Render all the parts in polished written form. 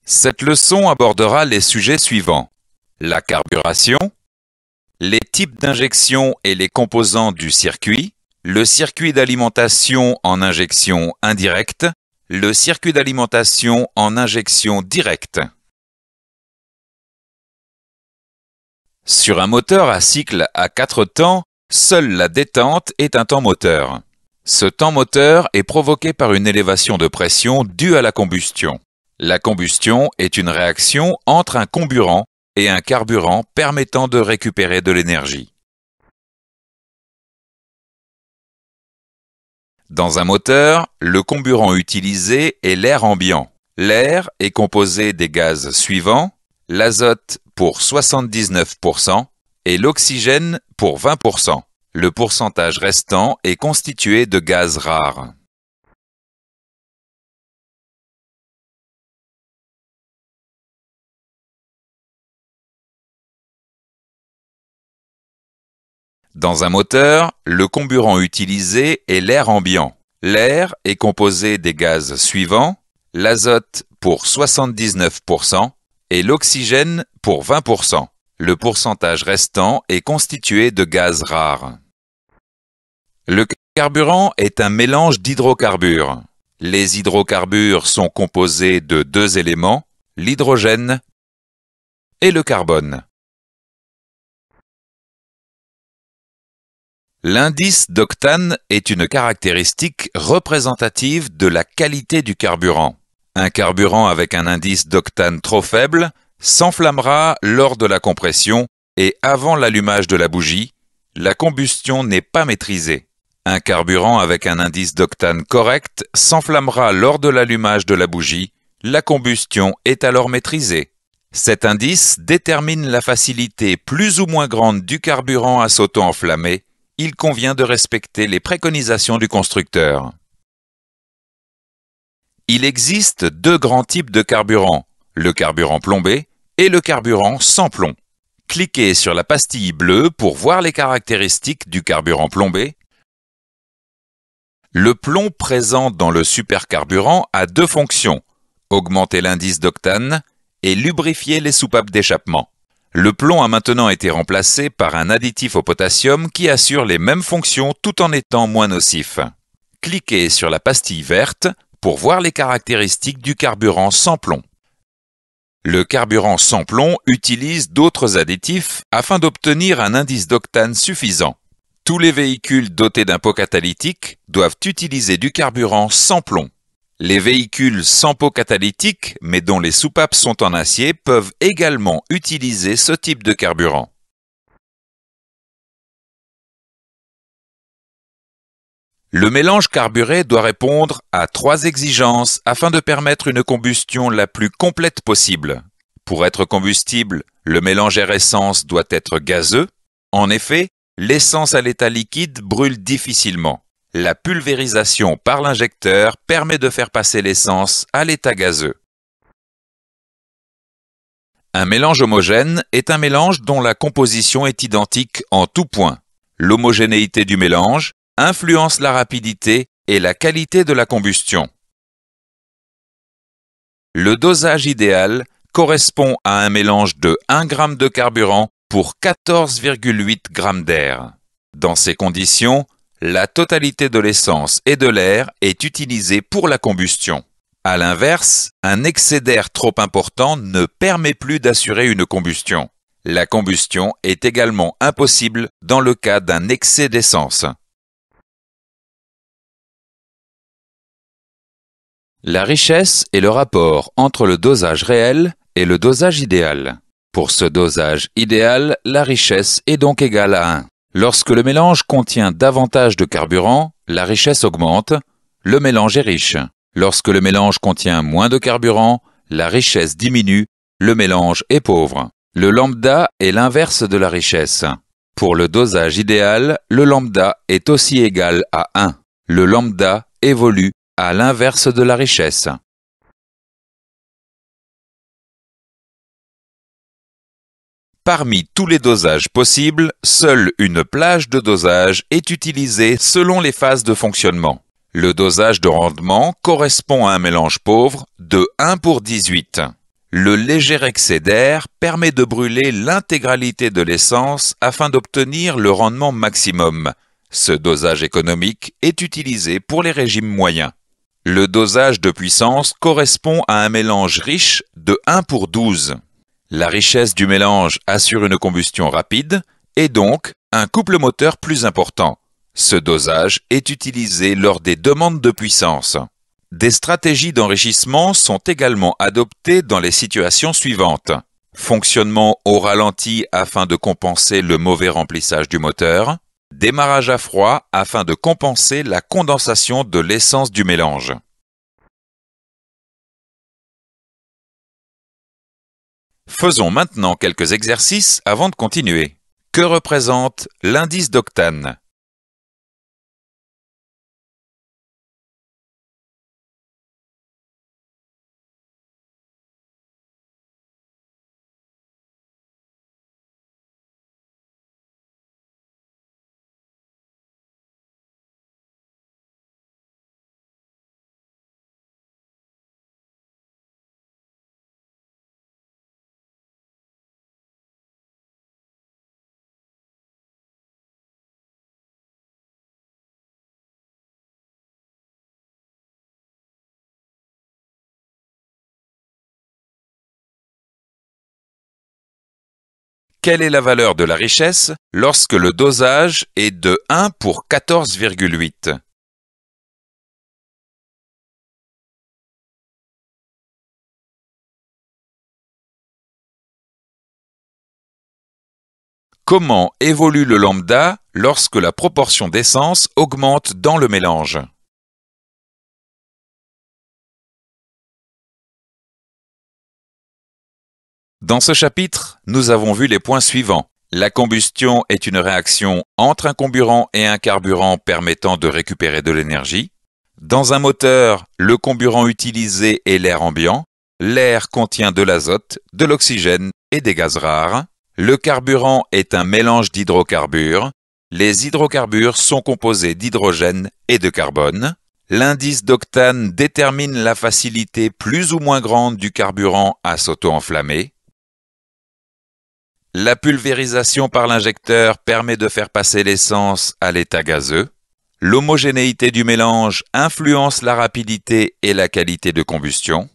Cette leçon abordera les sujets suivants: la carburation, les types d'injection et les composants du circuit, le circuit d'alimentation en injection indirecte, le circuit d'alimentation en injection directe. Sur un moteur à cycle à 4 temps, seule la détente est un temps moteur. Ce temps moteur est provoqué par une élévation de pression due à la combustion. La combustion est une réaction entre un comburant et un carburant permettant de récupérer de l'énergie. Dans un moteur, le comburant utilisé est l'air ambiant. L'air est composé des gaz suivants: l'azote pour 79% et l'oxygène pour 20%. Le pourcentage restant est constitué de gaz rares. Dans un moteur, le comburant utilisé est l'air ambiant. L'air est composé des gaz suivants: l'azote pour 79% et l'oxygène pour 20%. Le pourcentage restant est constitué de gaz rares. Le carburant est un mélange d'hydrocarbures. Les hydrocarbures sont composés de deux éléments, l'hydrogène et le carbone. L'indice d'octane est une caractéristique représentative de la qualité du carburant. Un carburant avec un indice d'octane trop faible s'enflammera lors de la compression et avant l'allumage de la bougie, la combustion n'est pas maîtrisée. Un carburant avec un indice d'octane correct s'enflammera lors de l'allumage de la bougie, la combustion est alors maîtrisée. Cet indice détermine la facilité plus ou moins grande du carburant à s'auto-enflammer. Il convient de respecter les préconisations du constructeur. Il existe deux grands types de carburant, le carburant plombé et le carburant sans plomb. Cliquez sur la pastille bleue pour voir les caractéristiques du carburant plombé. Le plomb présent dans le supercarburant a deux fonctions: augmenter l'indice d'octane et lubrifier les soupapes d'échappement. Le plomb a maintenant été remplacé par un additif au potassium qui assure les mêmes fonctions tout en étant moins nocif. Cliquez sur la pastille verte pour voir les caractéristiques du carburant sans plomb. Le carburant sans plomb utilise d'autres additifs afin d'obtenir un indice d'octane suffisant. Tous les véhicules dotés d'un pot catalytique doivent utiliser du carburant sans plomb. Les véhicules sans pot catalytique, mais dont les soupapes sont en acier, peuvent également utiliser ce type de carburant. Le mélange carburé doit répondre à 3 exigences afin de permettre une combustion la plus complète possible. Pour être combustible, le mélange air-essence doit être gazeux. En effet, l'essence à l'état liquide brûle difficilement. La pulvérisation par l'injecteur permet de faire passer l'essence à l'état gazeux. Un mélange homogène est un mélange dont la composition est identique en tout point. L'homogénéité du mélange influence la rapidité et la qualité de la combustion. Le dosage idéal correspond à un mélange de 1 g de carburant pour 14,8 g d'air. Dans ces conditions, la totalité de l'essence et de l'air est utilisée pour la combustion. À l'inverse, un excès d'air trop important ne permet plus d'assurer une combustion. La combustion est également impossible dans le cas d'un excès d'essence. La richesse est le rapport entre le dosage réel et le dosage idéal. Pour ce dosage idéal, la richesse est donc égale à 1. Lorsque le mélange contient davantage de carburant, la richesse augmente, le mélange est riche. Lorsque le mélange contient moins de carburant, la richesse diminue, le mélange est pauvre. Le lambda est l'inverse de la richesse. Pour le dosage idéal, le lambda est aussi égal à 1. Le lambda évolue à l'inverse de la richesse. Parmi tous les dosages possibles, seule une plage de dosage est utilisée selon les phases de fonctionnement. Le dosage de rendement correspond à un mélange pauvre de 1 pour 18. Le léger excès d'air permet de brûler l'intégralité de l'essence afin d'obtenir le rendement maximum. Ce dosage économique est utilisé pour les régimes moyens. Le dosage de puissance correspond à un mélange riche de 1 pour 12. La richesse du mélange assure une combustion rapide et donc un couple moteur plus important. Ce dosage est utilisé lors des demandes de puissance. Des stratégies d'enrichissement sont également adoptées dans les situations suivantes. Fonctionnement au ralenti afin de compenser le mauvais remplissage du moteur. Démarrage à froid afin de compenser la condensation de l'essence du mélange. Faisons maintenant quelques exercices avant de continuer. Que représente l'indice d'octane? Quelle est la valeur de la richesse lorsque le dosage est de 1 pour 14,8? Comment évolue le lambda lorsque la proportion d'essence augmente dans le mélange? Dans ce chapitre, nous avons vu les points suivants. La combustion est une réaction entre un comburant et un carburant permettant de récupérer de l'énergie. Dans un moteur, le comburant utilisé est l'air ambiant. L'air contient de l'azote, de l'oxygène et des gaz rares. Le carburant est un mélange d'hydrocarbures. Les hydrocarbures sont composés d'hydrogène et de carbone. L'indice d'octane détermine la facilité plus ou moins grande du carburant à s'auto-enflammer. La pulvérisation par l'injecteur permet de faire passer l'essence à l'état gazeux. L'homogénéité du mélange influence la rapidité et la qualité de combustion.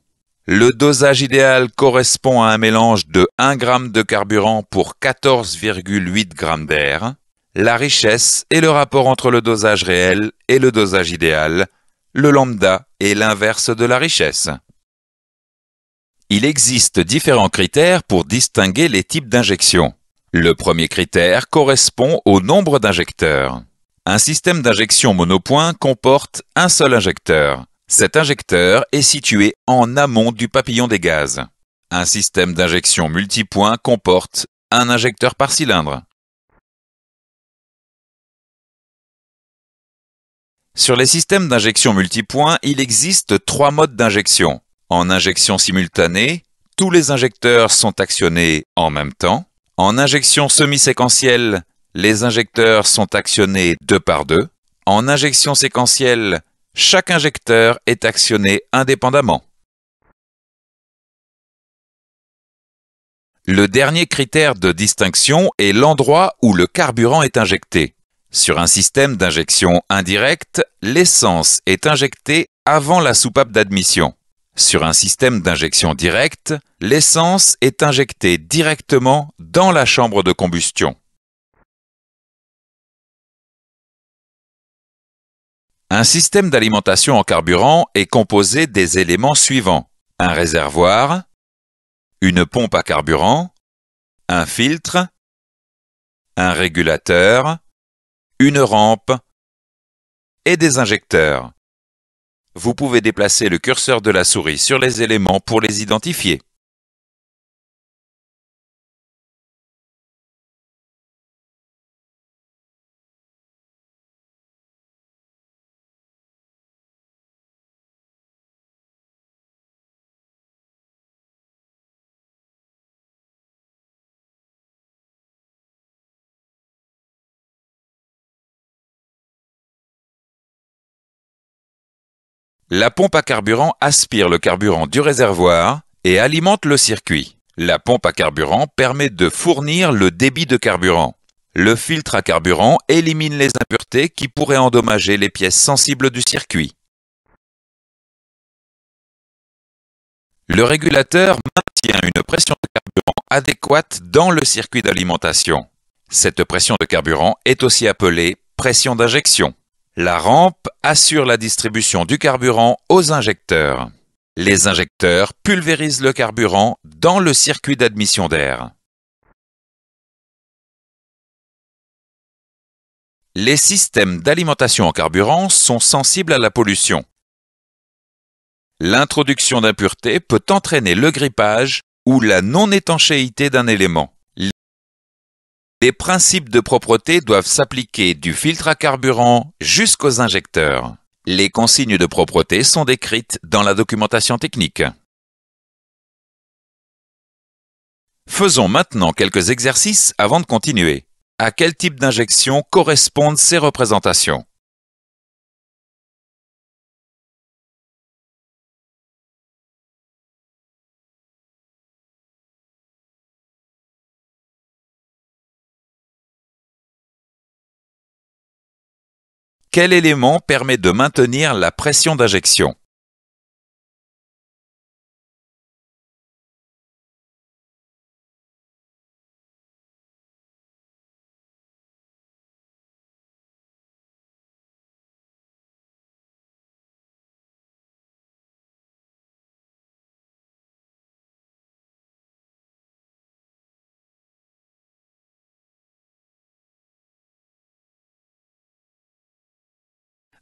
Le dosage idéal correspond à un mélange de 1 g de carburant pour 14,8 g d'air. La richesse est le rapport entre le dosage réel et le dosage idéal. Le lambda est l'inverse de la richesse. Il existe différents critères pour distinguer les types d'injection. Le premier critère correspond au nombre d'injecteurs. Un système d'injection monopoint comporte un seul injecteur. Cet injecteur est situé en amont du papillon des gaz. Un système d'injection multipoint comporte un injecteur par cylindre. Sur les systèmes d'injection multipoint, il existe 3 modes d'injection. En injection simultanée, tous les injecteurs sont actionnés en même temps. En injection semi-séquentielle, les injecteurs sont actionnés 2 par 2. En injection séquentielle, chaque injecteur est actionné indépendamment. Le dernier critère de distinction est l'endroit où le carburant est injecté. Sur un système d'injection indirecte, l'essence est injectée avant la soupape d'admission. Sur un système d'injection directe, l'essence est injectée directement dans la chambre de combustion. Un système d'alimentation en carburant est composé des éléments suivants: un réservoir, une pompe à carburant, un filtre, un régulateur, une rampe et des injecteurs. Vous pouvez déplacer le curseur de la souris sur les éléments pour les identifier. La pompe à carburant aspire le carburant du réservoir et alimente le circuit. La pompe à carburant permet de fournir le débit de carburant. Le filtre à carburant élimine les impuretés qui pourraient endommager les pièces sensibles du circuit. Le régulateur maintient une pression de carburant adéquate dans le circuit d'alimentation. Cette pression de carburant est aussi appelée pression d'injection. La rampe assure la distribution du carburant aux injecteurs. Les injecteurs pulvérisent le carburant dans le circuit d'admission d'air. Les systèmes d'alimentation en carburant sont sensibles à la pollution. L'introduction d'impuretés peut entraîner le grippage ou la non-étanchéité d'un élément. Les principes de propreté doivent s'appliquer du filtre à carburant jusqu'aux injecteurs. Les consignes de propreté sont décrites dans la documentation technique. Faisons maintenant quelques exercices avant de continuer. À quel type d'injection correspondent ces représentations? Quel élément permet de maintenir la pression d'injection?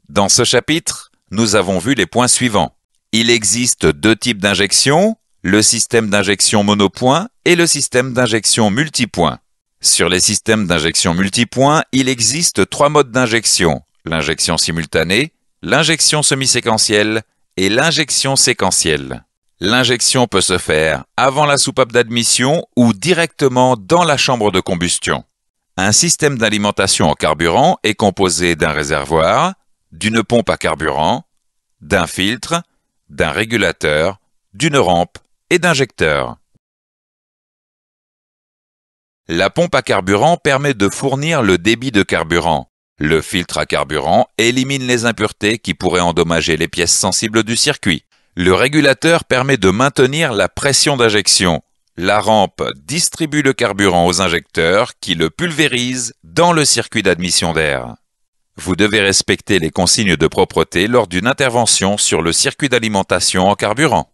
Dans ce chapitre, nous avons vu les points suivants. Il existe deux types d'injection, le système d'injection monopoint et le système d'injection multipoint. Sur les systèmes d'injection multipoint, il existe trois modes d'injection, l'injection simultanée, l'injection semi-séquentielle et l'injection séquentielle. L'injection peut se faire avant la soupape d'admission ou directement dans la chambre de combustion. Un système d'alimentation en carburant est composé d'un réservoir, d'une pompe à carburant, d'un filtre, d'un régulateur, d'une rampe et d'injecteurs. La pompe à carburant permet de fournir le débit de carburant. Le filtre à carburant élimine les impuretés qui pourraient endommager les pièces sensibles du circuit. Le régulateur permet de maintenir la pression d'injection. La rampe distribue le carburant aux injecteurs qui le pulvérisent dans le circuit d'admission d'air. Vous devez respecter les consignes de propreté lors d'une intervention sur le circuit d'alimentation en carburant.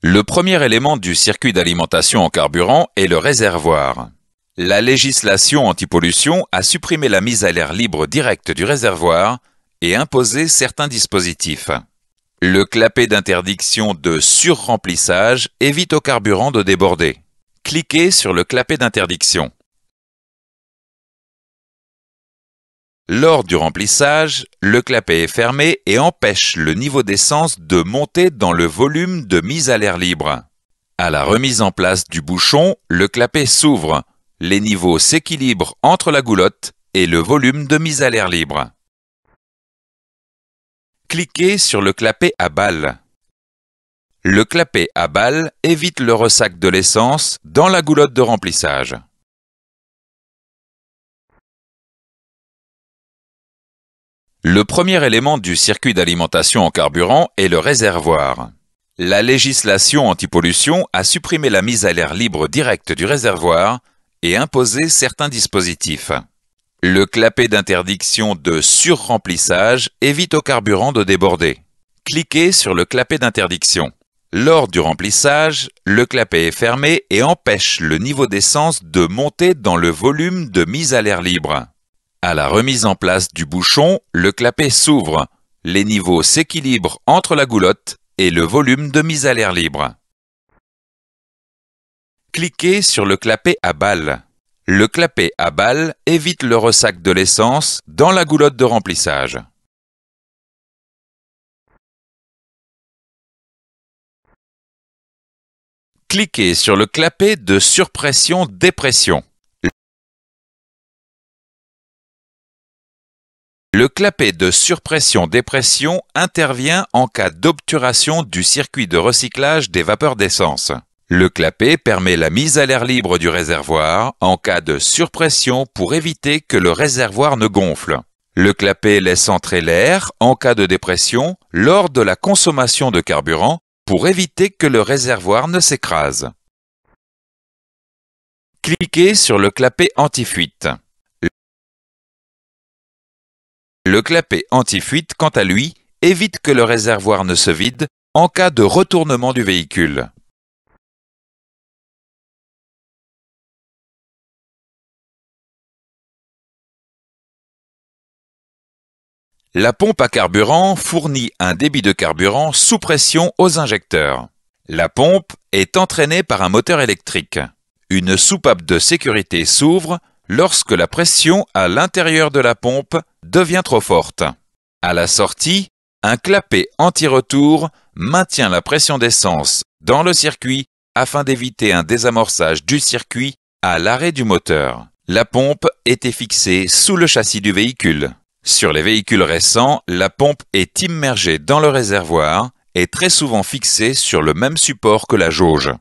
Le premier élément du circuit d'alimentation en carburant est le réservoir. La législation anti-pollution a supprimé la mise à l'air libre directe du réservoir et imposé certains dispositifs. Le clapet d'interdiction de surremplissage évite au carburant de déborder. Cliquez sur le clapet d'interdiction. Lors du remplissage, le clapet est fermé et empêche le niveau d'essence de monter dans le volume de mise à l'air libre. À la remise en place du bouchon, le clapet s'ouvre. Les niveaux s'équilibrent entre la goulotte et le volume de mise à l'air libre. Cliquez sur le clapet à balles. Le clapet à balles évite le ressac de l'essence dans la goulotte de remplissage. Le premier élément du circuit d'alimentation en carburant est le réservoir. La législation anti-pollution a supprimé la mise à l'air libre directe du réservoir et imposé certains dispositifs. Le clapet d'interdiction de surremplissage évite au carburant de déborder. Cliquez sur le clapet d'interdiction. Lors du remplissage, le clapet est fermé et empêche le niveau d'essence de monter dans le volume de mise à l'air libre. À la remise en place du bouchon, le clapet s'ouvre. Les niveaux s'équilibrent entre la goulotte et le volume de mise à l'air libre. Cliquez sur le clapet à balles. Le clapet à balles évite le ressac de l'essence dans la goulotte de remplissage. Cliquez sur le clapet de surpression-dépression. Le clapet de surpression-dépression intervient en cas d'obturation du circuit de recyclage des vapeurs d'essence. Le clapet permet la mise à l'air libre du réservoir en cas de surpression pour éviter que le réservoir ne gonfle. Le clapet laisse entrer l'air en cas de dépression lors de la consommation de carburant pour éviter que le réservoir ne s'écrase. Cliquez sur le clapet anti-fuite. Le clapet anti-fuite, quant à lui, évite que le réservoir ne se vide en cas de retournement du véhicule. La pompe à carburant fournit un débit de carburant sous pression aux injecteurs. La pompe est entraînée par un moteur électrique. Une soupape de sécurité s'ouvre lorsque la pression à l'intérieur de la pompe devient trop forte. À la sortie, un clapet anti-retour maintient la pression d'essence dans le circuit afin d'éviter un désamorçage du circuit à l'arrêt du moteur. La pompe était fixée sous le châssis du véhicule. Sur les véhicules récents, la pompe est immergée dans le réservoir et très souvent fixée sur le même support que la jauge.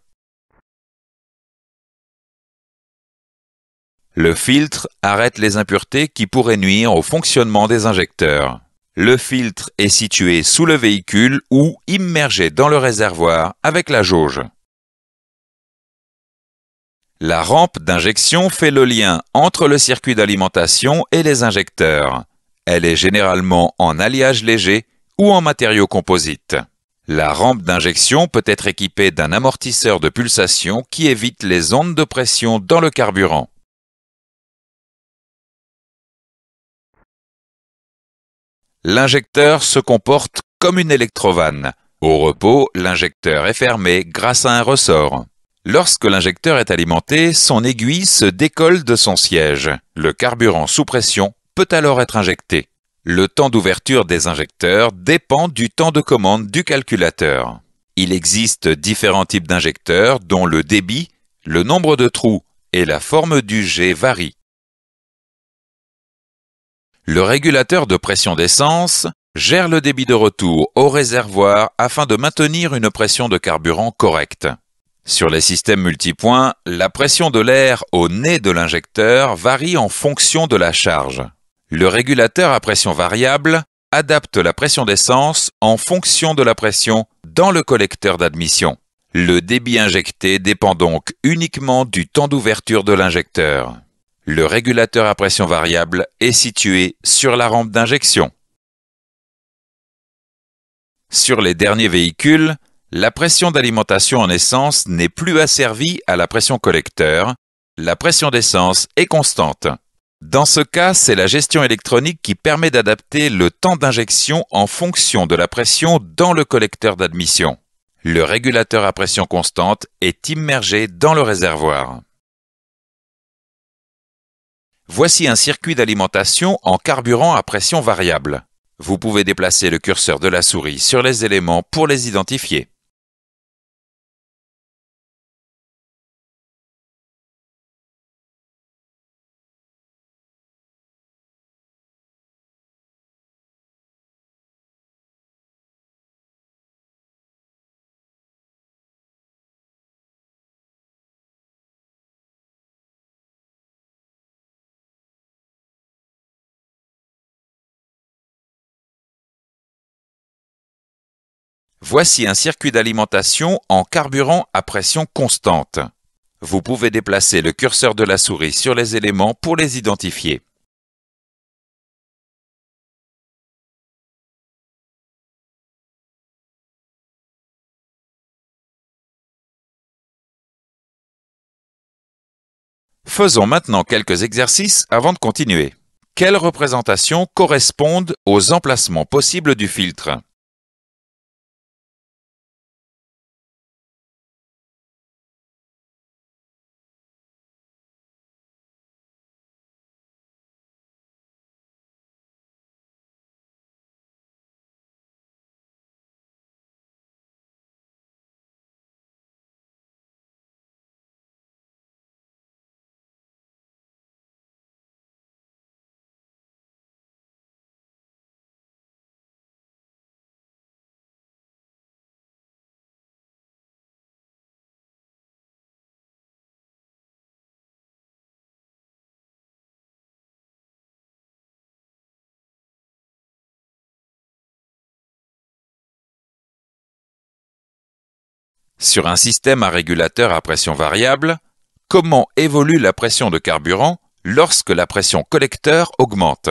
Le filtre arrête les impuretés qui pourraient nuire au fonctionnement des injecteurs. Le filtre est situé sous le véhicule ou immergé dans le réservoir avec la jauge. La rampe d'injection fait le lien entre le circuit d'alimentation et les injecteurs. Elle est généralement en alliage léger ou en matériaux composites. La rampe d'injection peut être équipée d'un amortisseur de pulsation qui évite les ondes de pression dans le carburant. L'injecteur se comporte comme une électrovanne. Au repos, l'injecteur est fermé grâce à un ressort. Lorsque l'injecteur est alimenté, son aiguille se décolle de son siège. Le carburant sous pression peut alors être injecté. Le temps d'ouverture des injecteurs dépend du temps de commande du calculateur. Il existe différents types d'injecteurs dont le débit, le nombre de trous et la forme du jet varient. Le régulateur de pression d'essence gère le débit de retour au réservoir afin de maintenir une pression de carburant correcte. Sur les systèmes multipoints, la pression de l'air au nez de l'injecteur varie en fonction de la charge. Le régulateur à pression variable adapte la pression d'essence en fonction de la pression dans le collecteur d'admission. Le débit injecté dépend donc uniquement du temps d'ouverture de l'injecteur. Le régulateur à pression variable est situé sur la rampe d'injection. Sur les derniers véhicules, la pression d'alimentation en essence n'est plus asservie à la pression collecteur. La pression d'essence est constante. Dans ce cas, c'est la gestion électronique qui permet d'adapter le temps d'injection en fonction de la pression dans le collecteur d'admission. Le régulateur à pression constante est immergé dans le réservoir. Voici un circuit d'alimentation en carburant à pression variable. Vous pouvez déplacer le curseur de la souris sur les éléments pour les identifier. Voici un circuit d'alimentation en carburant à pression constante. Vous pouvez déplacer le curseur de la souris sur les éléments pour les identifier. Faisons maintenant quelques exercices avant de continuer. Quelles représentations correspondent aux emplacements possibles du filtre? Sur un système à régulateur à pression variable, comment évolue la pression de carburant lorsque la pression collecteur augmente?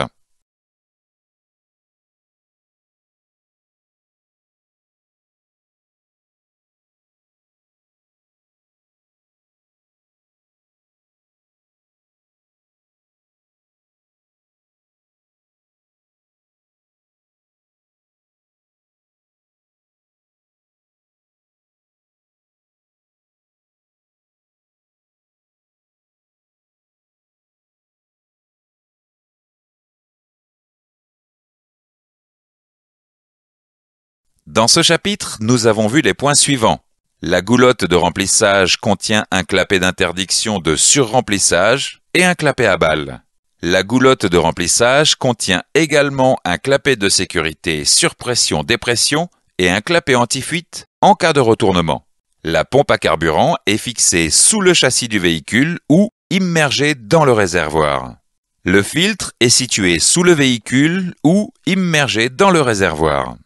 Dans ce chapitre, nous avons vu les points suivants. La goulotte de remplissage contient un clapet d'interdiction de surremplissage et un clapet à balles. La goulotte de remplissage contient également un clapet de sécurité surpression-dépression et un clapet anti-fuite en cas de retournement. La pompe à carburant est fixée sous le châssis du véhicule ou immergée dans le réservoir. Le filtre est situé sous le véhicule ou immergé dans le réservoir.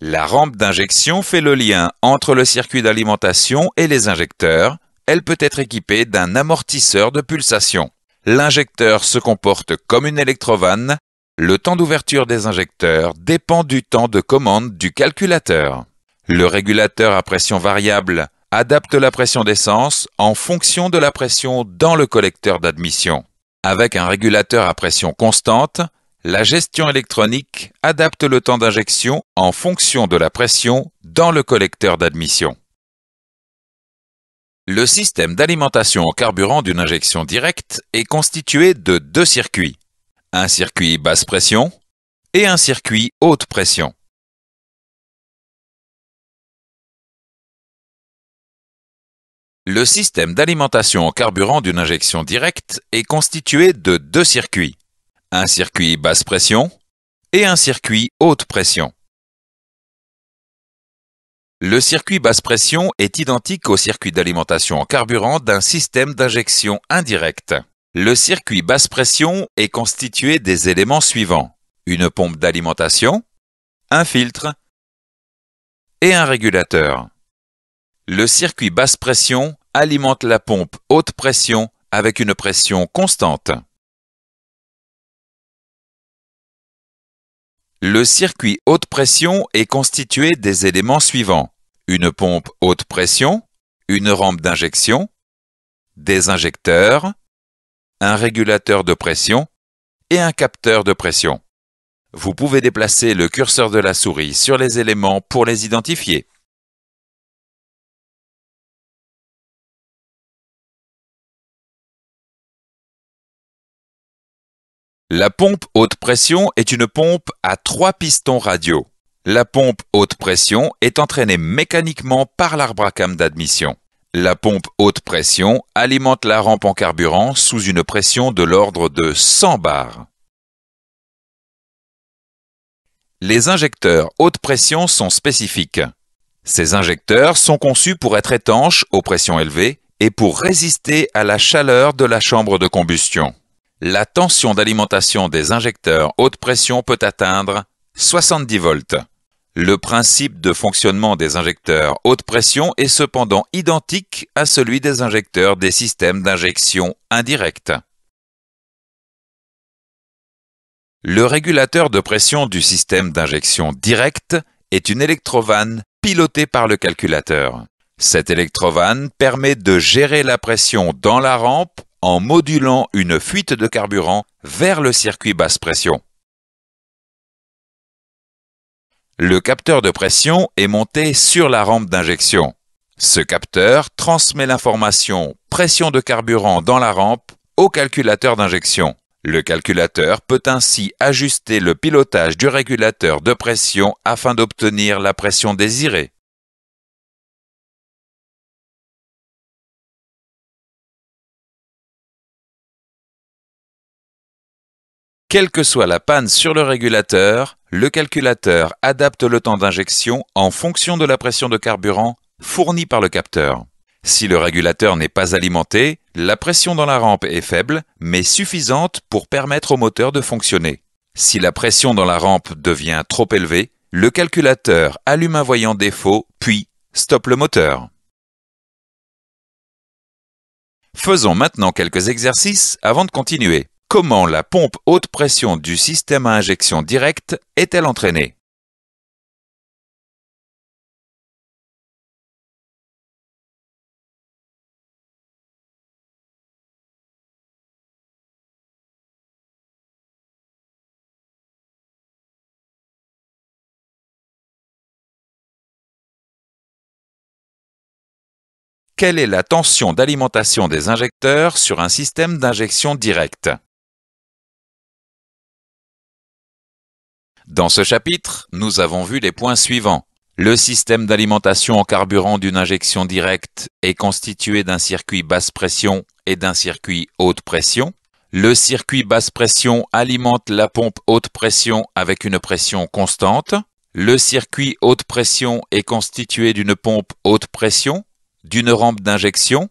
La rampe d'injection fait le lien entre le circuit d'alimentation et les injecteurs. Elle peut être équipée d'un amortisseur de pulsation. L'injecteur se comporte comme une électrovanne. Le temps d'ouverture des injecteurs dépend du temps de commande du calculateur. Le régulateur à pression variable adapte la pression d'essence en fonction de la pression dans le collecteur d'admission. Avec un régulateur à pression constante, la gestion électronique adapte le temps d'injection en fonction de la pression dans le collecteur d'admission. Le système d'alimentation en carburant d'une injection directe est constitué de deux circuits. Un circuit basse pression et un circuit haute pression. Le système d'alimentation en carburant d'une injection directe est constitué de deux circuits. Un circuit basse pression et un circuit haute pression. Le circuit basse pression est identique au circuit d'alimentation en carburant d'un système d'injection indirecte. Le circuit basse pression est constitué des éléments suivants: une pompe d'alimentation, un filtre et un régulateur. Le circuit basse pression alimente la pompe haute pression avec une pression constante. Le circuit haute pression est constitué des éléments suivants: une pompe haute pression, une rampe d'injection, des injecteurs, un régulateur de pression et un capteur de pression. Vous pouvez déplacer le curseur de la souris sur les éléments pour les identifier. La pompe haute pression est une pompe à 3 pistons radiaux. La pompe haute pression est entraînée mécaniquement par l'arbre à cam d'admission. La pompe haute pression alimente la rampe en carburant sous une pression de l'ordre de 100 bars. Les injecteurs haute pression sont spécifiques. Ces injecteurs sont conçus pour être étanches aux pressions élevées et pour résister à la chaleur de la chambre de combustion. La tension d'alimentation des injecteurs haute pression peut atteindre 70 volts. Le principe de fonctionnement des injecteurs haute pression est cependant identique à celui des injecteurs des systèmes d'injection indirecte. Le régulateur de pression du système d'injection directe est une électrovanne pilotée par le calculateur. Cette électrovanne permet de gérer la pression dans la rampe en modulant une fuite de carburant vers le circuit basse pression. Le capteur de pression est monté sur la rampe d'injection. Ce capteur transmet l'information pression de carburant dans la rampe au calculateur d'injection. Le calculateur peut ainsi ajuster le pilotage du régulateur de pression afin d'obtenir la pression désirée. Quelle que soit la panne sur le régulateur, le calculateur adapte le temps d'injection en fonction de la pression de carburant fournie par le capteur. Si le régulateur n'est pas alimenté, la pression dans la rampe est faible, mais suffisante pour permettre au moteur de fonctionner. Si la pression dans la rampe devient trop élevée, le calculateur allume un voyant défaut, puis Stoppe le moteur. Faisons maintenant quelques exercices avant de continuer. Comment la pompe haute pression du système à injection directe est-elle entraînée? Quelle est la tension d'alimentation des injecteurs sur un système d'injection directe? Dans ce chapitre, nous avons vu les points suivants. Le système d'alimentation en carburant d'une injection directe est constitué d'un circuit basse pression et d'un circuit haute pression. Le circuit basse pression alimente la pompe haute pression avec une pression constante. Le circuit haute pression est constitué d'une pompe haute pression, d'une rampe d'injection,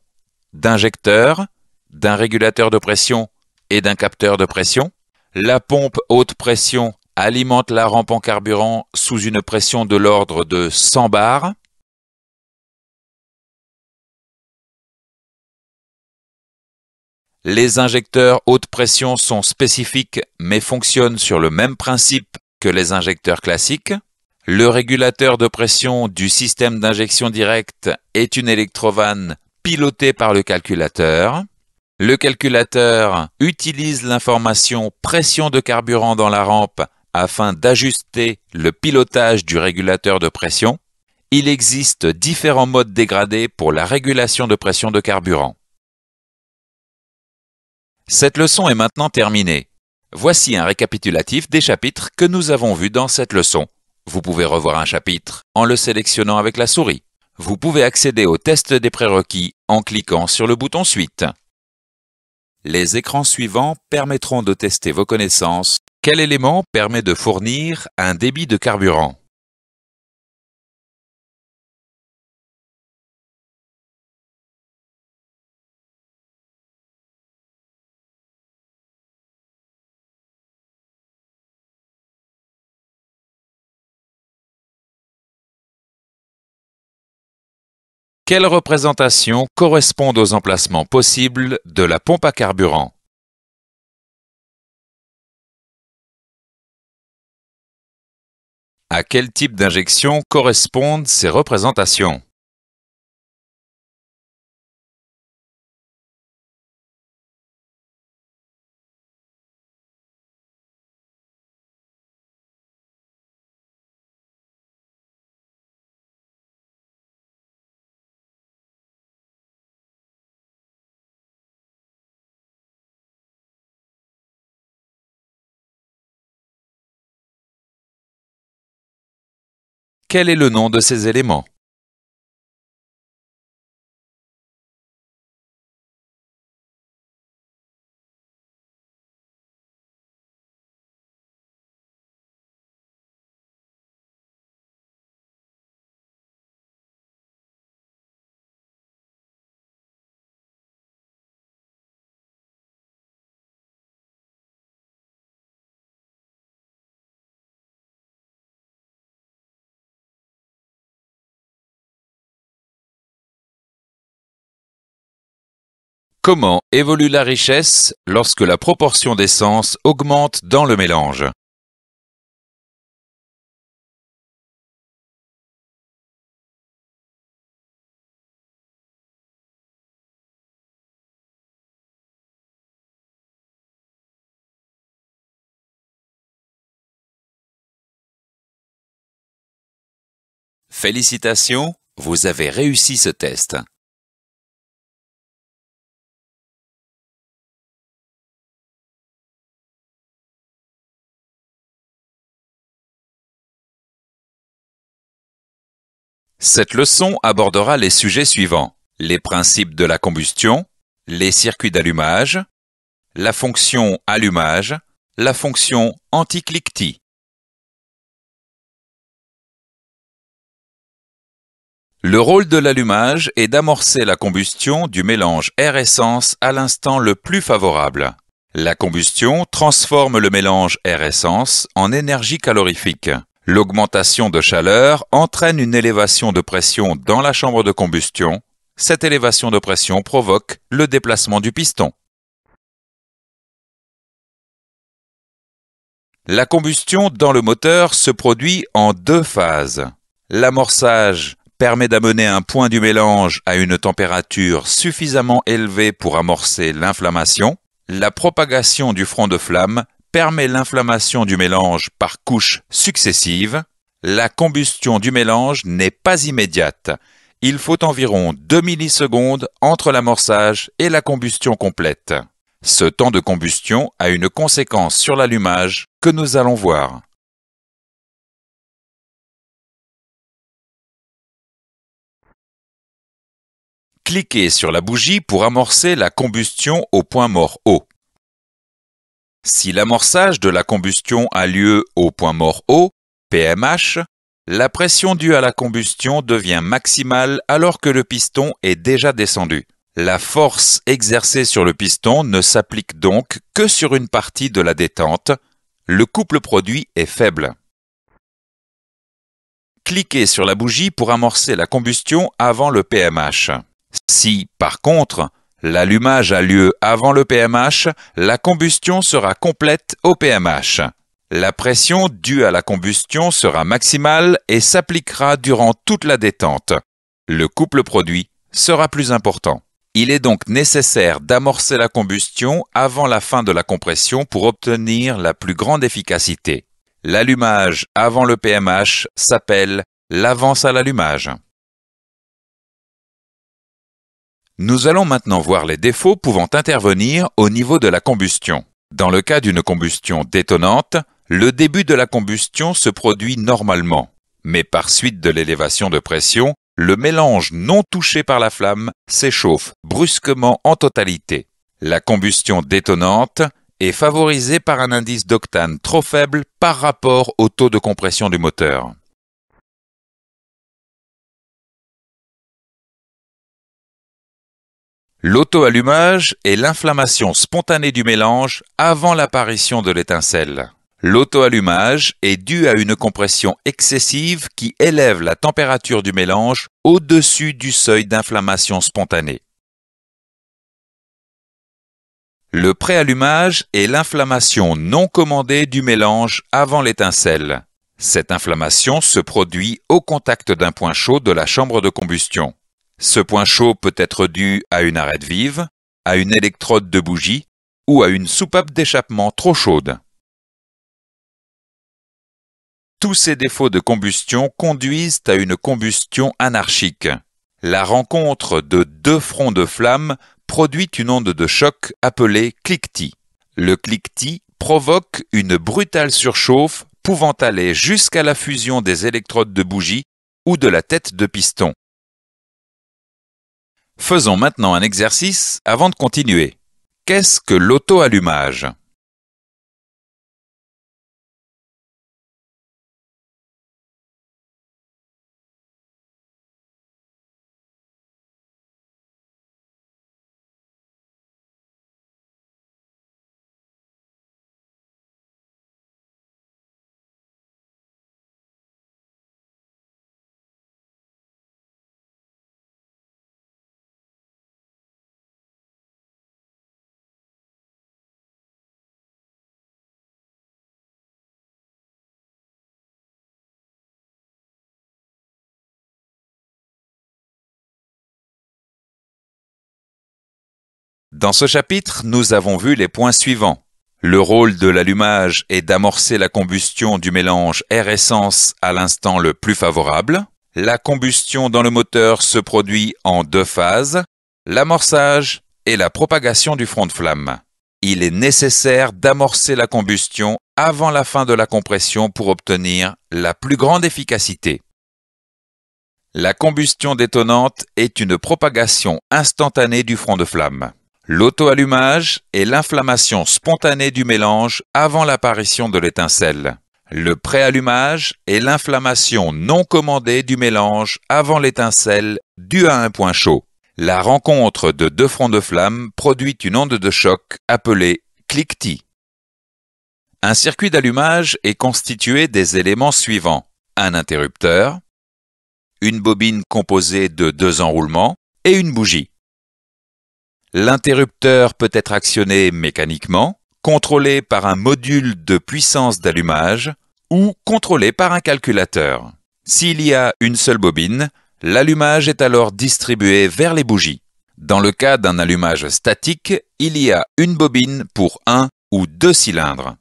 d'injecteurs, d'un régulateur de pression et d'un capteur de pression. La pompe haute pression alimente la rampe en carburant sous une pression de l'ordre de 100 bars. Les injecteurs haute pression sont spécifiques mais fonctionnent sur le même principe que les injecteurs classiques. Le régulateur de pression du système d'injection directe est une électrovanne pilotée par le calculateur. Le calculateur utilise l'information pression de carburant dans la rampe afin d'ajuster le pilotage du régulateur de pression. Il existe différents modes dégradés pour la régulation de pression de carburant. Cette leçon est maintenant terminée. Voici un récapitulatif des chapitres que nous avons vus dans cette leçon. Vous pouvez revoir un chapitre en le sélectionnant avec la souris. Vous pouvez accéder au test des prérequis en cliquant sur le bouton Suite. Les écrans suivants permettront de tester vos connaissances. Quel élément permet de fournir un débit de carburant? Quelles représentations correspondent aux emplacements possibles de la pompe à carburant? À quel type d'injection correspondent ces représentations? Quel est le nom de ces éléments? Comment évolue la richesse lorsque la proportion d'essence augmente dans le mélange? Félicitations, vous avez réussi ce test. Cette leçon abordera les sujets suivants: les principes de la combustion, les circuits d'allumage, la fonction allumage, la fonction anti-cliquetis. Le rôle de l'allumage est d'amorcer la combustion du mélange air-essence à l'instant le plus favorable. La combustion transforme le mélange air-essence en énergie calorifique. L'augmentation de chaleur entraîne une élévation de pression dans la chambre de combustion. Cette élévation de pression provoque le déplacement du piston. La combustion dans le moteur se produit en deux phases. L'amorçage permet d'amener un point du mélange à une température suffisamment élevée pour amorcer l'inflammation. La propagation du front de flamme permet l'inflammation du mélange par couches successives. La combustion du mélange n'est pas immédiate. Il faut environ 2 millisecondes entre l'amorçage et la combustion complète. Ce temps de combustion a une conséquence sur l'allumage que nous allons voir. Cliquez sur la bougie pour amorcer la combustion au point mort haut. Si l'amorçage de la combustion a lieu au point mort haut, PMH, la pression due à la combustion devient maximale alors que le piston est déjà descendu. La force exercée sur le piston ne s'applique donc que sur une partie de la détente. Le couple produit est faible. Cliquez sur la bougie pour amorcer la combustion avant le PMH. Si, par contre, l'allumage a lieu avant le PMH, la combustion sera complète au PMH. La pression due à la combustion sera maximale et s'appliquera durant toute la détente. Le couple produit sera plus important. Il est donc nécessaire d'amorcer la combustion avant la fin de la compression pour obtenir la plus grande efficacité. L'allumage avant le PMH s'appelle l'avance à l'allumage. Nous allons maintenant voir les défauts pouvant intervenir au niveau de la combustion. Dans le cas d'une combustion détonante, le début de la combustion se produit normalement, mais par suite de l'élévation de pression, le mélange non touché par la flamme s'échauffe brusquement en totalité. La combustion détonante est favorisée par un indice d'octane trop faible par rapport au taux de compression du moteur. L'auto-allumage est l'inflammation spontanée du mélange avant l'apparition de l'étincelle. L'auto-allumage est dû à une compression excessive qui élève la température du mélange au-dessus du seuil d'inflammation spontanée. Le préallumage est l'inflammation non commandée du mélange avant l'étincelle. Cette inflammation se produit au contact d'un point chaud de la chambre de combustion. Ce point chaud peut être dû à une arête vive, à une électrode de bougie ou à une soupape d'échappement trop chaude. Tous ces défauts de combustion conduisent à une combustion anarchique. La rencontre de deux fronts de flamme produit une onde de choc appelée cliquetis. Le cliquetis provoque une brutale surchauffe pouvant aller jusqu'à la fusion des électrodes de bougie ou de la tête de piston. Faisons maintenant un exercice avant de continuer. Qu'est-ce que l'auto-allumage ? Dans ce chapitre, nous avons vu les points suivants. Le rôle de l'allumage est d'amorcer la combustion du mélange air-essence à l'instant le plus favorable. La combustion dans le moteur se produit en deux phases, l'amorçage et la propagation du front de flamme. Il est nécessaire d'amorcer la combustion avant la fin de la compression pour obtenir la plus grande efficacité. La combustion détonante est une propagation instantanée du front de flamme. L'auto-allumage est l'inflammation spontanée du mélange avant l'apparition de l'étincelle. Le préallumage est l'inflammation non commandée du mélange avant l'étincelle due à un point chaud. La rencontre de deux fronts de flamme produit une onde de choc appelée cliquetis. Un circuit d'allumage est constitué des éléments suivants. Un interrupteur, une bobine composée de 2 enroulements et une bougie. L'interrupteur peut être actionné mécaniquement, contrôlé par un module de puissance d'allumage ou contrôlé par un calculateur. S'il y a une seule bobine, l'allumage est alors distribué vers les bougies. Dans le cas d'un allumage statique, il y a une bobine pour 1 ou 2 cylindres.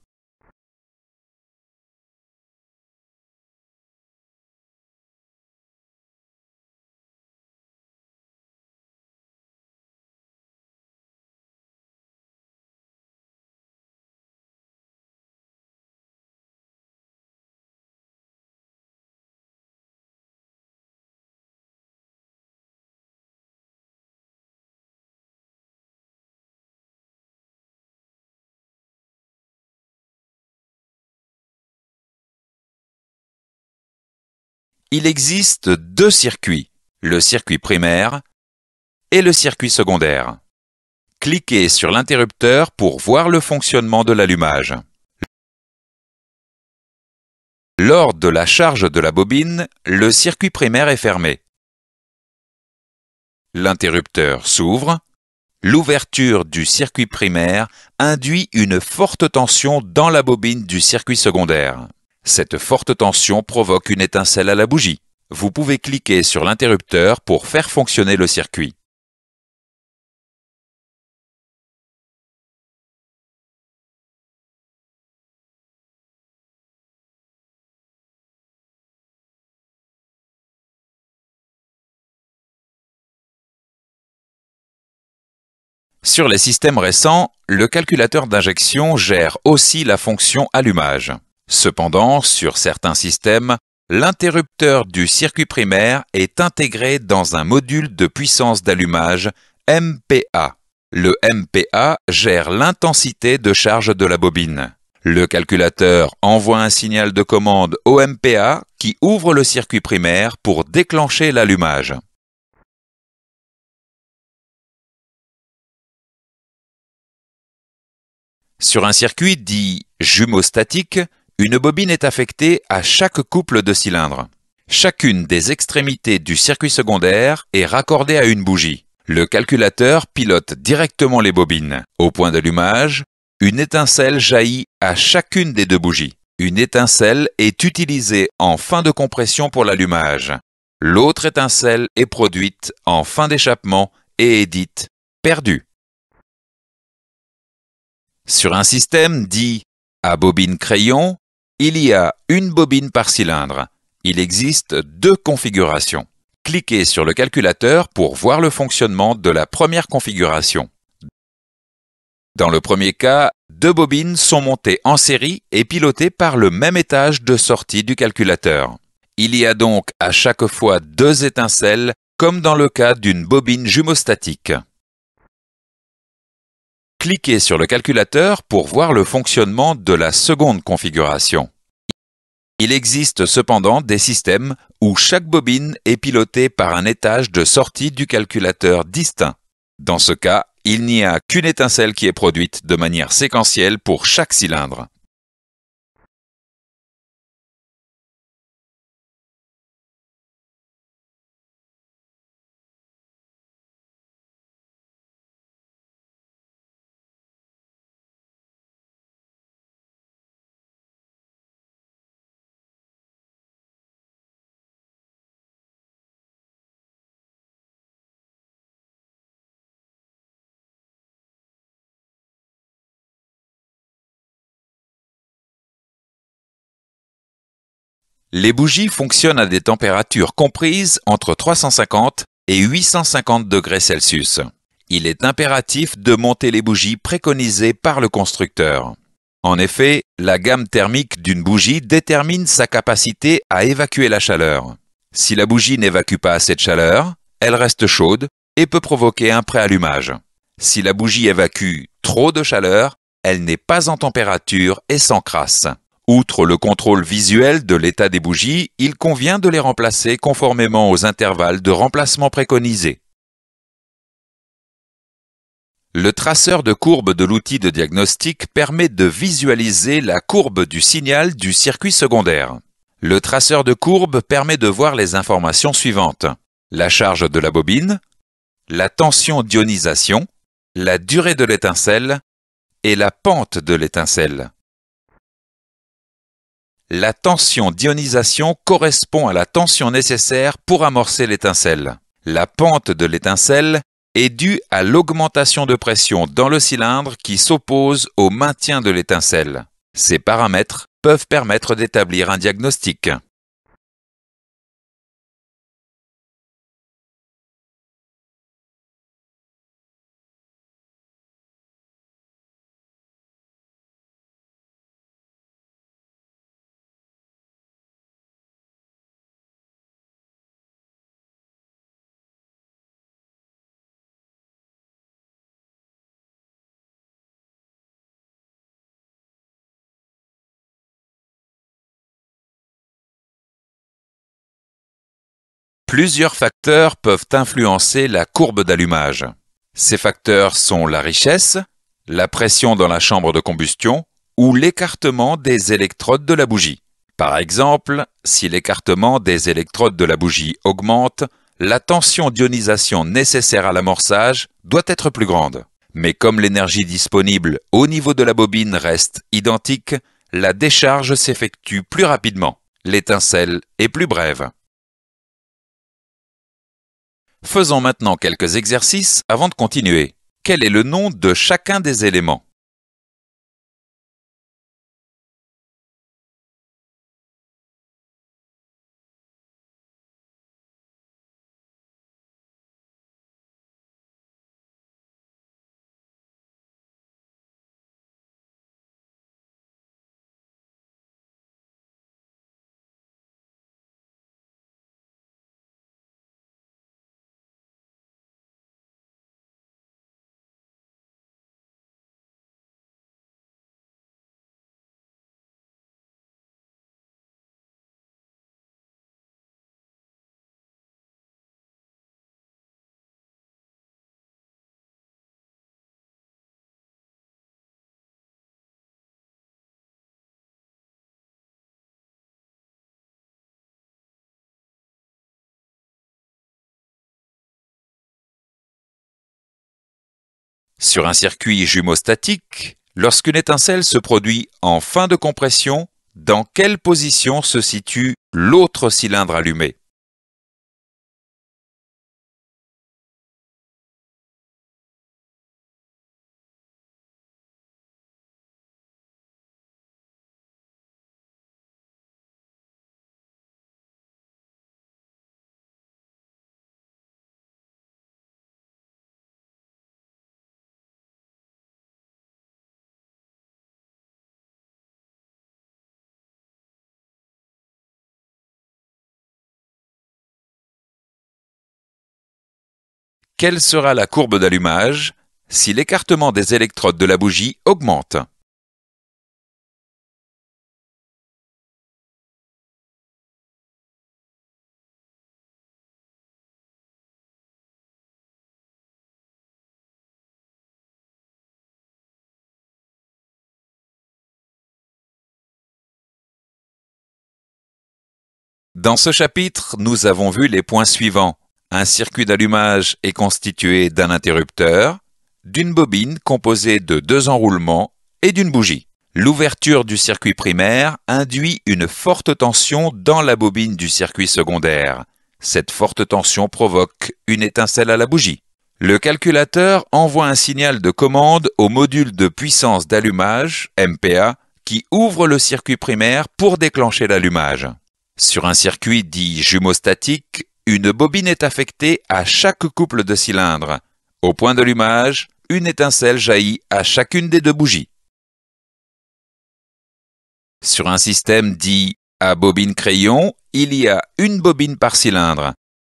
Il existe 2 circuits, le circuit primaire et le circuit secondaire. Cliquez sur l'interrupteur pour voir le fonctionnement de l'allumage. Lors de la charge de la bobine, le circuit primaire est fermé. L'interrupteur s'ouvre. L'ouverture du circuit primaire induit une forte tension dans la bobine du circuit secondaire. Cette forte tension provoque une étincelle à la bougie. Vous pouvez cliquer sur l'interrupteur pour faire fonctionner le circuit. Sur les systèmes récents, le calculateur d'injection gère aussi la fonction allumage. Cependant, sur certains systèmes, l'interrupteur du circuit primaire est intégré dans un module de puissance d'allumage MPA. Le MPA gère l'intensité de charge de la bobine. Le calculateur envoie un signal de commande au MPA qui ouvre le circuit primaire pour déclencher l'allumage. Sur un circuit dit jumeau-statique, une bobine est affectée à chaque couple de cylindres. Chacune des extrémités du circuit secondaire est raccordée à une bougie. Le calculateur pilote directement les bobines. Au point d'allumage, une étincelle jaillit à chacune des 2 bougies. Une étincelle est utilisée en fin de compression pour l'allumage. L'autre étincelle est produite en fin d'échappement et est dite perdue. Sur un système dit à bobine crayon, il y a une bobine par cylindre. Il existe 2 configurations. Cliquez sur le calculateur pour voir le fonctionnement de la première configuration. Dans le premier cas, 2 bobines sont montées en série et pilotées par le même étage de sortie du calculateur. Il y a donc à chaque fois 2 étincelles, comme dans le cas d'une bobine jumeau-statique. Cliquez sur le calculateur pour voir le fonctionnement de la seconde configuration. Il existe cependant des systèmes où chaque bobine est pilotée par un étage de sortie du calculateur distinct. Dans ce cas, il n'y a qu'une étincelle qui est produite de manière séquentielle pour chaque cylindre. Les bougies fonctionnent à des températures comprises entre 350 et 850 degrés Celsius. Il est impératif de monter les bougies préconisées par le constructeur. En effet, la gamme thermique d'une bougie détermine sa capacité à évacuer la chaleur. Si la bougie n'évacue pas assez de chaleur, elle reste chaude et peut provoquer un préallumage. Si la bougie évacue trop de chaleur, elle n'est pas en température et s'encrasse. Outre le contrôle visuel de l'état des bougies, il convient de les remplacer conformément aux intervalles de remplacement préconisés. Le traceur de courbe de l'outil de diagnostic permet de visualiser la courbe du signal du circuit secondaire. Le traceur de courbe permet de voir les informations suivantes: la charge de la bobine, la tension d'ionisation, la durée de l'étincelle et la pente de l'étincelle. La tension d'ionisation correspond à la tension nécessaire pour amorcer l'étincelle. La pente de l'étincelle est due à l'augmentation de pression dans le cylindre qui s'oppose au maintien de l'étincelle. Ces paramètres peuvent permettre d'établir un diagnostic. Plusieurs facteurs peuvent influencer la courbe d'allumage. Ces facteurs sont la richesse, la pression dans la chambre de combustion ou l'écartement des électrodes de la bougie. Par exemple, si l'écartement des électrodes de la bougie augmente, la tension d'ionisation nécessaire à l'amorçage doit être plus grande. Mais comme l'énergie disponible au niveau de la bobine reste identique, la décharge s'effectue plus rapidement. L'étincelle est plus brève. Faisons maintenant quelques exercices avant de continuer. Quel est le nom de chacun des éléments? Sur un circuit jumeaustatique, lorsqu'une étincelle se produit en fin de compression, dans quelle position se situe l'autre cylindre allumé? Quelle sera la courbe d'allumage si l'écartement des électrodes de la bougie augmente? Dans ce chapitre, nous avons vu les points suivants. Un circuit d'allumage est constitué d'un interrupteur, d'une bobine composée de 2 enroulements et d'une bougie. L'ouverture du circuit primaire induit une forte tension dans la bobine du circuit secondaire. Cette forte tension provoque une étincelle à la bougie. Le calculateur envoie un signal de commande au module de puissance d'allumage, MPA, qui ouvre le circuit primaire pour déclencher l'allumage. Sur un circuit dit jumeaustatique, une bobine est affectée à chaque couple de cylindres. Au point d'allumage, une étincelle jaillit à chacune des 2 bougies. Sur un système dit à bobine crayon, il y a une bobine par cylindre.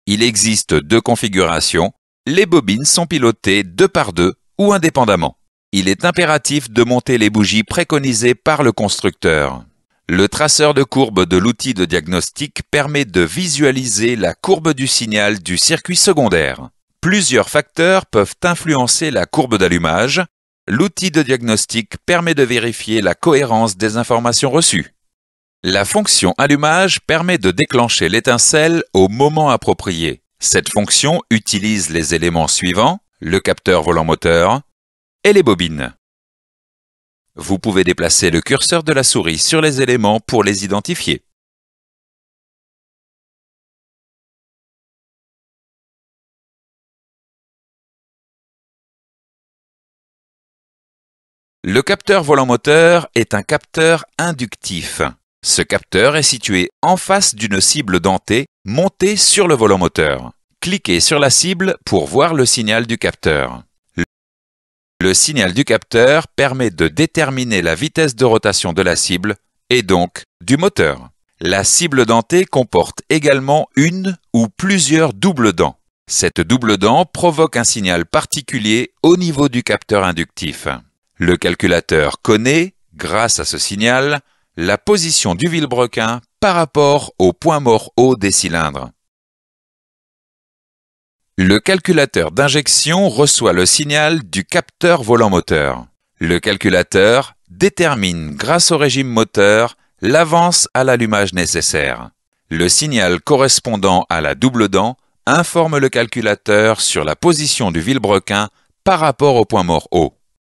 Il existe 2 configurations. Les bobines sont pilotées 2 par 2 ou indépendamment. Il est impératif de monter les bougies préconisées par le constructeur. Le traceur de courbe de l'outil de diagnostic permet de visualiser la courbe du signal du circuit secondaire. Plusieurs facteurs peuvent influencer la courbe d'allumage. L'outil de diagnostic permet de vérifier la cohérence des informations reçues. La fonction allumage permet de déclencher l'étincelle au moment approprié. Cette fonction utilise les éléments suivants, le capteur volant-moteur et les bobines. Vous pouvez déplacer le curseur de la souris sur les éléments pour les identifier. Le capteur volant-moteur est un capteur inductif. Ce capteur est situé en face d'une cible dentée montée sur le volant-moteur. Cliquez sur la cible pour voir le signal du capteur. Le signal du capteur permet de déterminer la vitesse de rotation de la cible et donc du moteur. La cible dentée comporte également une ou plusieurs doubles dents. Cette double dent provoque un signal particulier au niveau du capteur inductif. Le calculateur connaît, grâce à ce signal, la position du vilebrequin par rapport au point mort haut des cylindres. Le calculateur d'injection reçoit le signal du capteur volant-moteur. Le calculateur détermine, grâce au régime moteur, l'avance à l'allumage nécessaire. Le signal correspondant à la double dent informe le calculateur sur la position du vilebrequin par rapport au point mort haut.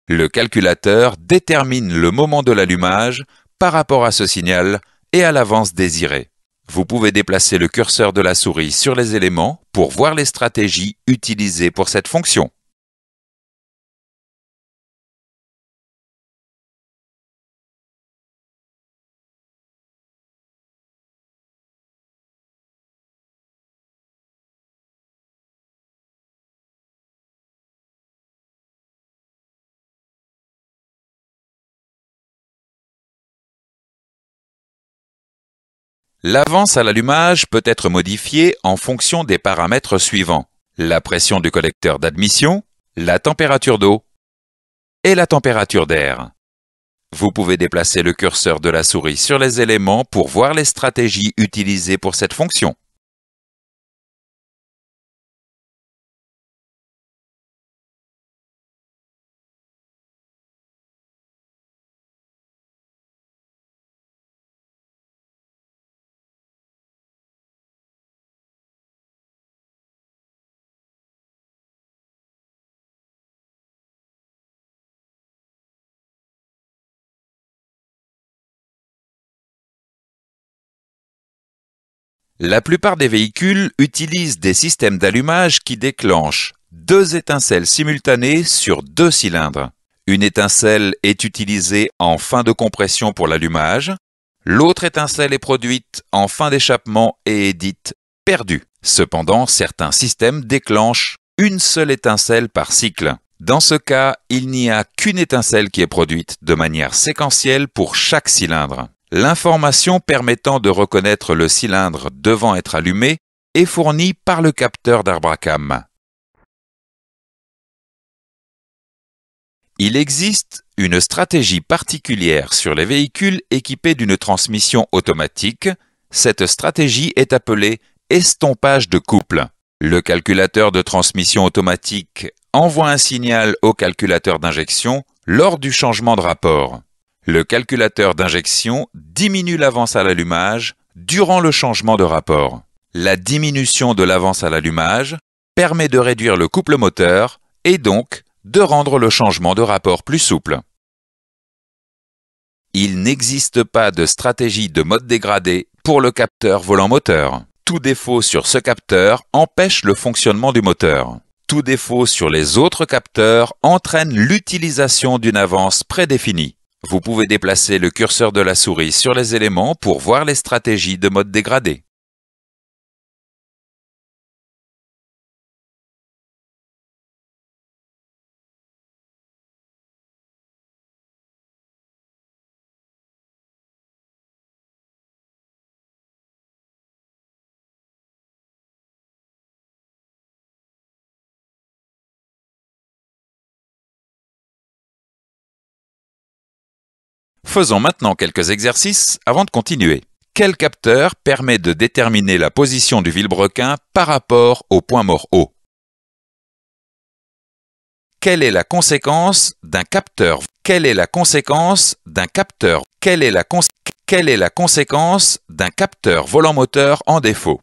Le calculateur détermine le moment de l'allumage par rapport à ce signal et à l'avance désirée. Vous pouvez déplacer le curseur de la souris sur les éléments pour voir les stratégies utilisées pour cette fonction. L'avance à l'allumage peut être modifiée en fonction des paramètres suivants: la pression du collecteur d'admission, la température d'eau et la température d'air. Vous pouvez déplacer le curseur de la souris sur les éléments pour voir les stratégies utilisées pour cette fonction. La plupart des véhicules utilisent des systèmes d'allumage qui déclenchent deux étincelles simultanées sur deux cylindres. Une étincelle est utilisée en fin de compression pour l'allumage, l'autre étincelle est produite en fin d'échappement et est dite perdue. Cependant, certains systèmes déclenchent une seule étincelle par cycle. Dans ce cas, il n'y a qu'une étincelle qui est produite de manière séquentielle pour chaque cylindre. L'information permettant de reconnaître le cylindre devant être allumé est fournie par le capteur d'Arbracam. Il existe une stratégie particulière sur les véhicules équipés d'une transmission automatique. Cette stratégie est appelée estompage de couple. Le calculateur de transmission automatique envoie un signal au calculateur d'injection lors du changement de rapport. Le calculateur d'injection diminue l'avance à l'allumage durant le changement de rapport. La diminution de l'avance à l'allumage permet de réduire le couple moteur et donc de rendre le changement de rapport plus souple. Il n'existe pas de stratégie de mode dégradé pour le capteur volant-moteur. Tout défaut sur ce capteur empêche le fonctionnement du moteur. Tout défaut sur les autres capteurs entraîne l'utilisation d'une avance prédéfinie. Vous pouvez déplacer le curseur de la souris sur les éléments pour voir les stratégies de mode dégradé. Faisons maintenant quelques exercices avant de continuer. Quel capteur permet de déterminer la position du vilebrequin par rapport au point mort haut? Quelle est la conséquence d'un capteur? Quelle est la conséquence d'un capteur? Quelle est la conséquence d'un capteur volant moteur en défaut?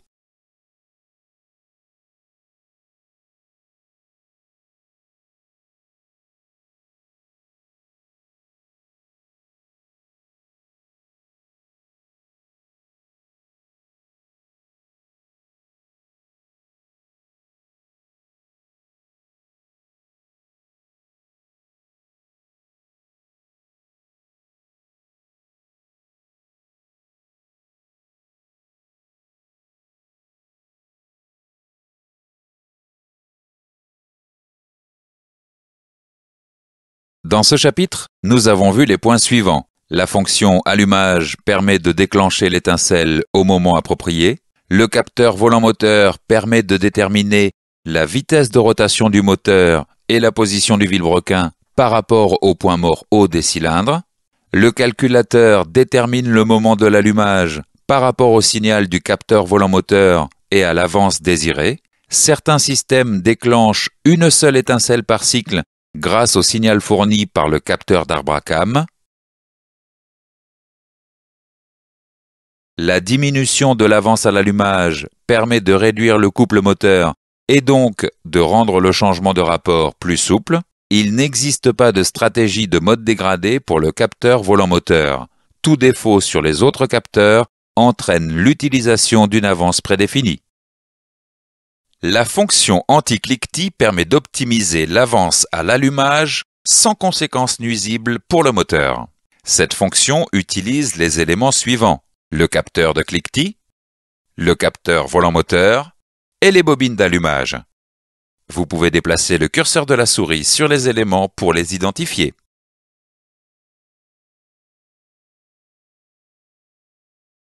Dans ce chapitre, nous avons vu les points suivants. La fonction allumage permet de déclencher l'étincelle au moment approprié. Le capteur volant moteur permet de déterminer la vitesse de rotation du moteur et la position du vilebrequin par rapport au point mort haut des cylindres. Le calculateur détermine le moment de l'allumage par rapport au signal du capteur volant moteur et à l'avance désirée. Certains systèmes déclenchent une seule étincelle par cycle grâce au signal fourni par le capteur d'arbre à cames. La diminution de l'avance à l'allumage permet de réduire le couple moteur et donc de rendre le changement de rapport plus souple. Il n'existe pas de stratégie de mode dégradé pour le capteur volant moteur. Tout défaut sur les autres capteurs entraîne l'utilisation d'une avance prédéfinie. La fonction anti-cliquetis permet d'optimiser l'avance à l'allumage sans conséquences nuisibles pour le moteur. Cette fonction utilise les éléments suivants: le capteur de cliquetis, le capteur volant moteur et les bobines d'allumage. Vous pouvez déplacer le curseur de la souris sur les éléments pour les identifier.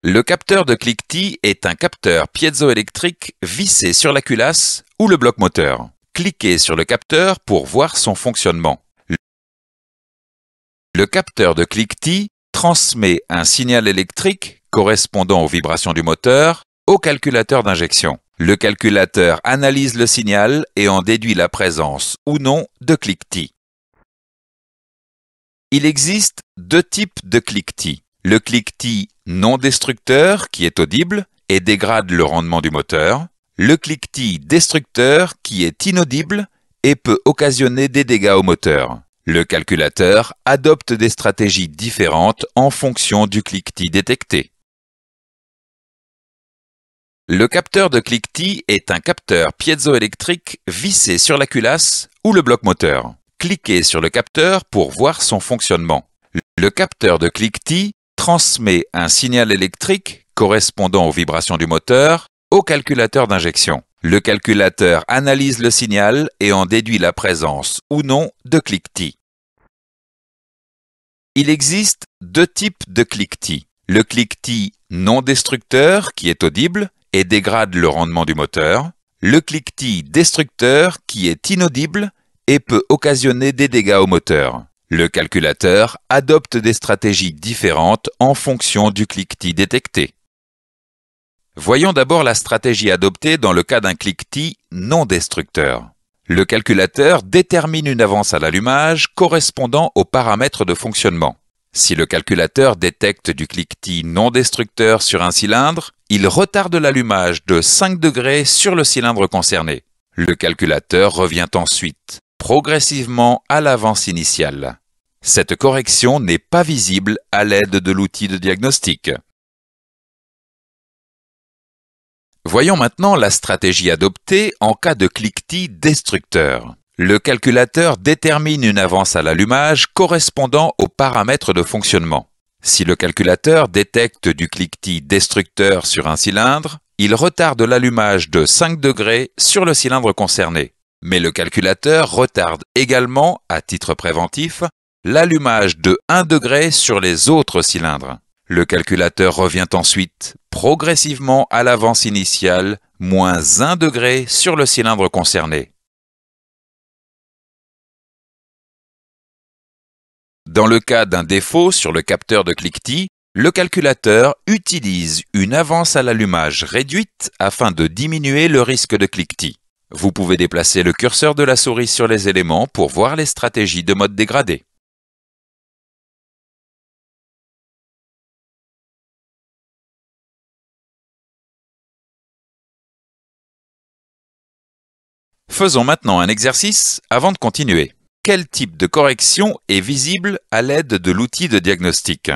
Le capteur de cliquetis est un capteur piézoélectrique vissé sur la culasse ou le bloc moteur. Cliquez sur le capteur pour voir son fonctionnement. Le capteur de cliquetis transmet un signal électrique correspondant aux vibrations du moteur au calculateur d'injection. Le calculateur analyse le signal et en déduit la présence ou non de cliquetis. Il existe deux types de cliquetis. Le cliquetis non destructeur qui est audible et dégrade le rendement du moteur. Le cliquetis destructeur qui est inaudible et peut occasionner des dégâts au moteur. Le calculateur adopte des stratégies différentes en fonction du cliquetis détecté. Le capteur de cliquetis est un capteur piézoélectrique vissé sur la culasse ou le bloc moteur. Cliquez sur le capteur pour voir son fonctionnement. Le capteur de cliquetis transmet un signal électrique correspondant aux vibrations du moteur au calculateur d'injection. Le calculateur analyse le signal et en déduit la présence ou non de cliquetis. Il existe deux types de cliquetis. Le cliquetis non destructeur qui est audible et dégrade le rendement du moteur. Le cliquetis destructeur qui est inaudible et peut occasionner des dégâts au moteur. Le calculateur adopte des stratégies différentes en fonction du cliquetis détecté. Voyons d'abord la stratégie adoptée dans le cas d'un cliquetis non destructeur. Le calculateur détermine une avance à l'allumage correspondant aux paramètres de fonctionnement. Si le calculateur détecte du cliquetis non destructeur sur un cylindre, il retarde l'allumage de 5 degrés sur le cylindre concerné. Le calculateur revient ensuite progressivement à l'avance initiale. Cette correction n'est pas visible à l'aide de l'outil de diagnostic. Voyons maintenant la stratégie adoptée en cas de cliquetis destructeur. Le calculateur détermine une avance à l'allumage correspondant aux paramètres de fonctionnement. Si le calculateur détecte du cliquetis destructeur sur un cylindre, il retarde l'allumage de 5 degrés sur le cylindre concerné. Mais le calculateur retarde également, à titre préventif, l'allumage de 1 degré sur les autres cylindres. Le calculateur revient ensuite progressivement à l'avance initiale, moins 1 degré sur le cylindre concerné. Dans le cas d'un défaut sur le capteur de cliquetis, le calculateur utilise une avance à l'allumage réduite afin de diminuer le risque de cliquetis. Vous pouvez déplacer le curseur de la souris sur les éléments pour voir les stratégies de mode dégradé. Faisons maintenant un exercice avant de continuer. Quel type de correction est visible à l'aide de l'outil de diagnostic?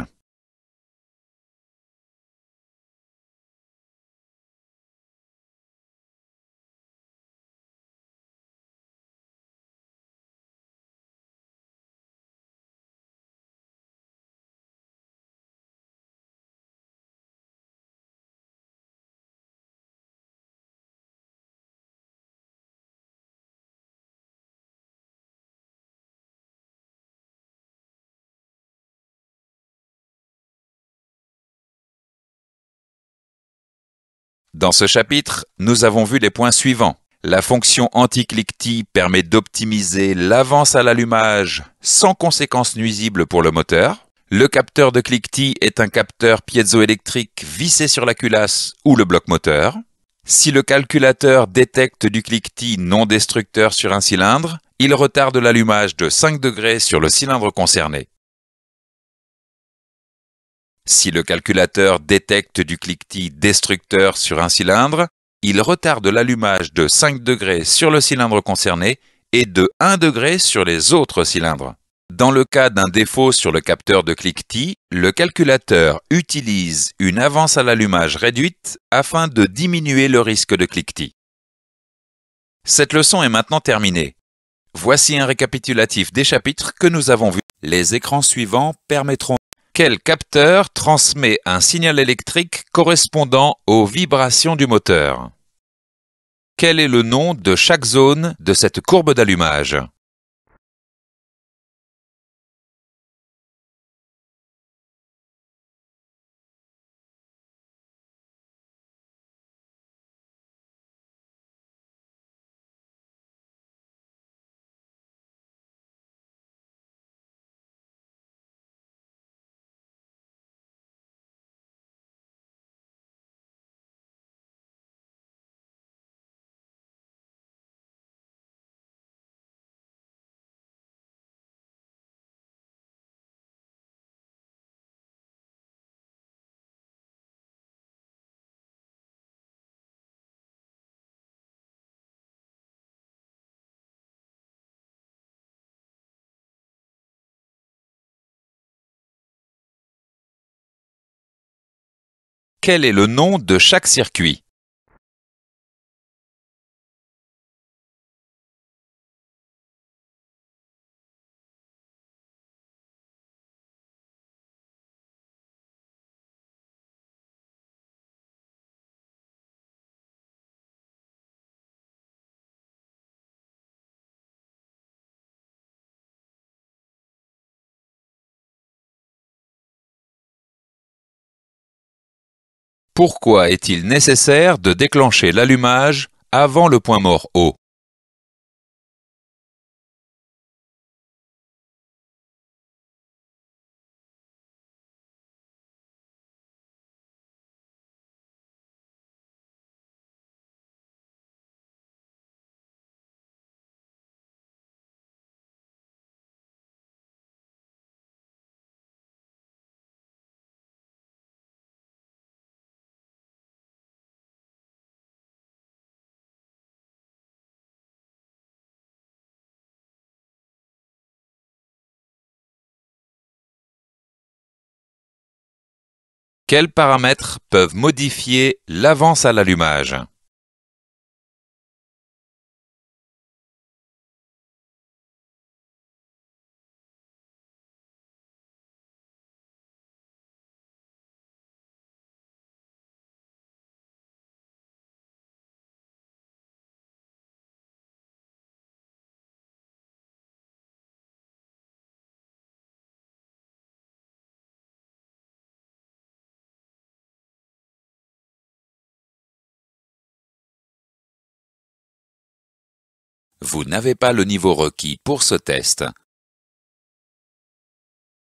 Dans ce chapitre, nous avons vu les points suivants. La fonction anti-cliquetis permet d'optimiser l'avance à l'allumage sans conséquences nuisibles pour le moteur. Le capteur de cliquetis est un capteur piézoélectrique vissé sur la culasse ou le bloc moteur. Si le calculateur détecte du cliquetis non destructeur sur un cylindre, il retarde l'allumage de 5 degrés sur le cylindre concerné. Si le calculateur détecte du cliquetis destructeur sur un cylindre, il retarde l'allumage de 5 degrés sur le cylindre concerné et de 1 degré sur les autres cylindres. Dans le cas d'un défaut sur le capteur de cliquetis, le calculateur utilise une avance à l'allumage réduite afin de diminuer le risque de cliquetis. Cette leçon est maintenant terminée. Voici un récapitulatif des chapitres que nous avons vus. Les écrans suivants permettront. Quel capteur transmet un signal électrique correspondant aux vibrations du moteur? Quel est le nom de chaque zone de cette courbe d'allumage? Quel est le nom de chaque circuit? Pourquoi est-il nécessaire de déclencher l'allumage avant le point mort O? Quels paramètres peuvent modifier l'avance à l'allumage? Vous n'avez pas le niveau requis pour ce test.